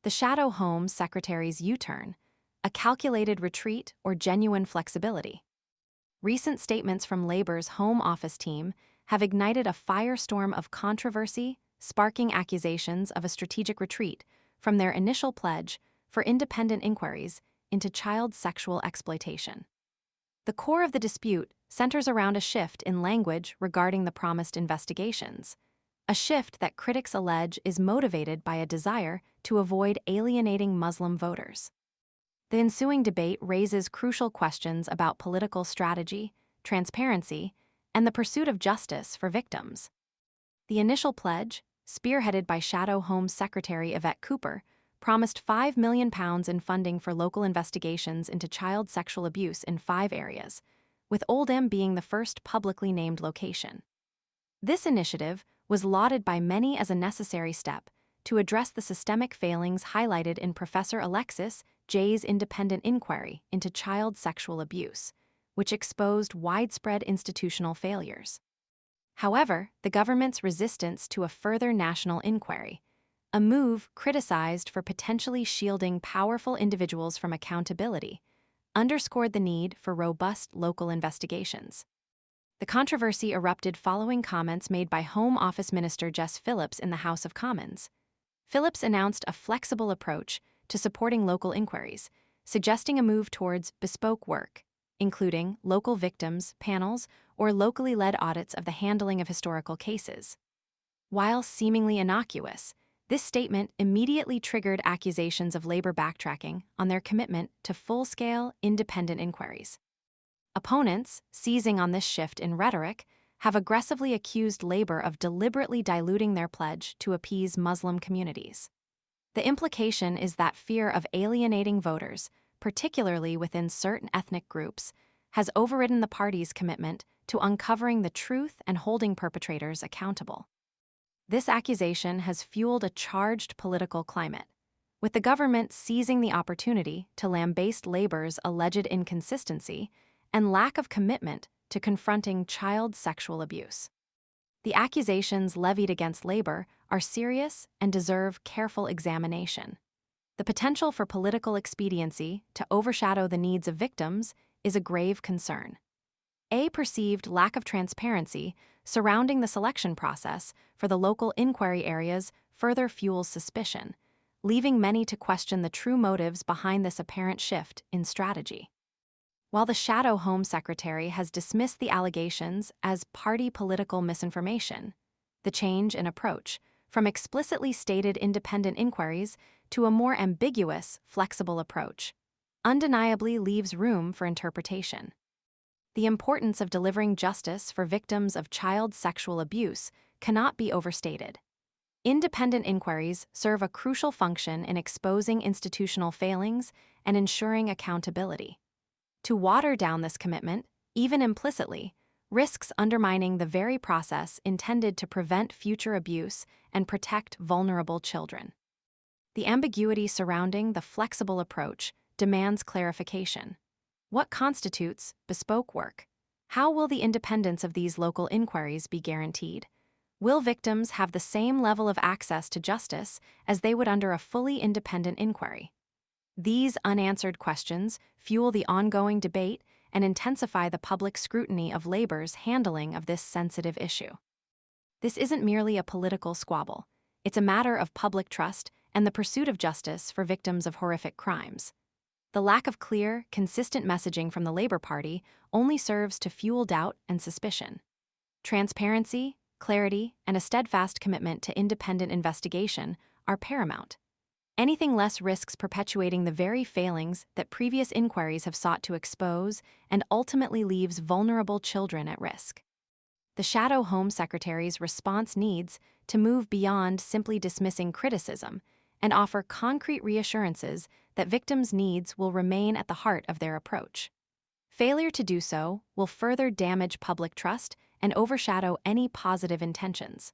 The Shadow Home Secretary's U-turn, a calculated retreat or genuine flexibility. Recent statements from Labor's Home Office team have ignited a firestorm of controversy, sparking accusations of a strategic retreat from their initial pledge for independent inquiries into child sexual exploitation. The core of the dispute centers around a shift in language regarding the promised investigations, a shift that critics allege is motivated by a desire to avoid alienating Muslim voters. The ensuing debate raises crucial questions about political strategy, transparency, and the pursuit of justice for victims. The initial pledge, spearheaded by Shadow Home Secretary Yvette Cooper, promised £5 million in funding for local investigations into child sexual abuse in 5 areas, with Oldham being the first publicly named location. This initiative was lauded by many as a necessary step to address the systemic failings highlighted in Professor Alexis Jay's independent inquiry into child sexual abuse, which exposed widespread institutional failures. However, the government's resistance to a further national inquiry, a move criticized for potentially shielding powerful individuals from accountability, underscored the need for robust local investigations. The controversy erupted following comments made by Home Office Minister Jess Phillips in the House of Commons. Phillips announced a flexible approach to supporting local inquiries, suggesting a move towards bespoke work, including local victims panels or locally led audits of the handling of historical cases. While seemingly innocuous, this statement immediately triggered accusations of Labor backtracking on their commitment to full-scale, independent inquiries. Opponents, seizing on this shift in rhetoric, have aggressively accused Labor of deliberately diluting their pledge to appease Muslim communities. The implication is that fear of alienating voters, particularly within certain ethnic groups, has overridden the party's commitment to uncovering the truth and holding perpetrators accountable. This accusation has fueled a charged political climate, with the government seizing the opportunity to lambaste Labor's alleged inconsistency and lack of commitment to confronting child sexual abuse. The accusations levied against Labor are serious and deserve careful examination. The potential for political expediency to overshadow the needs of victims is a grave concern. A perceived lack of transparency surrounding the selection process for the local inquiry areas further fuels suspicion, leaving many to question the true motives behind this apparent shift in strategy. While the Shadow Home Secretary has dismissed the allegations as party political misinformation, the change in approach, from explicitly stated independent inquiries to a more ambiguous, flexible approach, undeniably leaves room for interpretation. The importance of delivering justice for victims of child sexual abuse cannot be overstated. Independent inquiries serve a crucial function in exposing institutional failings and ensuring accountability. To water down this commitment, even implicitly, risks undermining the very process intended to prevent future abuse and protect vulnerable children. The ambiguity surrounding the flexible approach demands clarification. What constitutes bespoke work? How will the independence of these local inquiries be guaranteed? Will victims have the same level of access to justice as they would under a fully independent inquiry? These unanswered questions fuel the ongoing debate and intensify the public scrutiny of Labor's handling of this sensitive issue. This isn't merely a political squabble. It's a matter of public trust and the pursuit of justice for victims of horrific crimes. The lack of clear, consistent messaging from the Labor Party only serves to fuel doubt and suspicion. Transparency, clarity, and a steadfast commitment to independent investigation are paramount. Anything less risks perpetuating the very failings that previous inquiries have sought to expose and ultimately leaves vulnerable children at risk. The Shadow Home Secretary's response needs to move beyond simply dismissing criticism and offer concrete reassurances that victims' needs will remain at the heart of their approach. Failure to do so will further damage public trust and overshadow any positive intentions.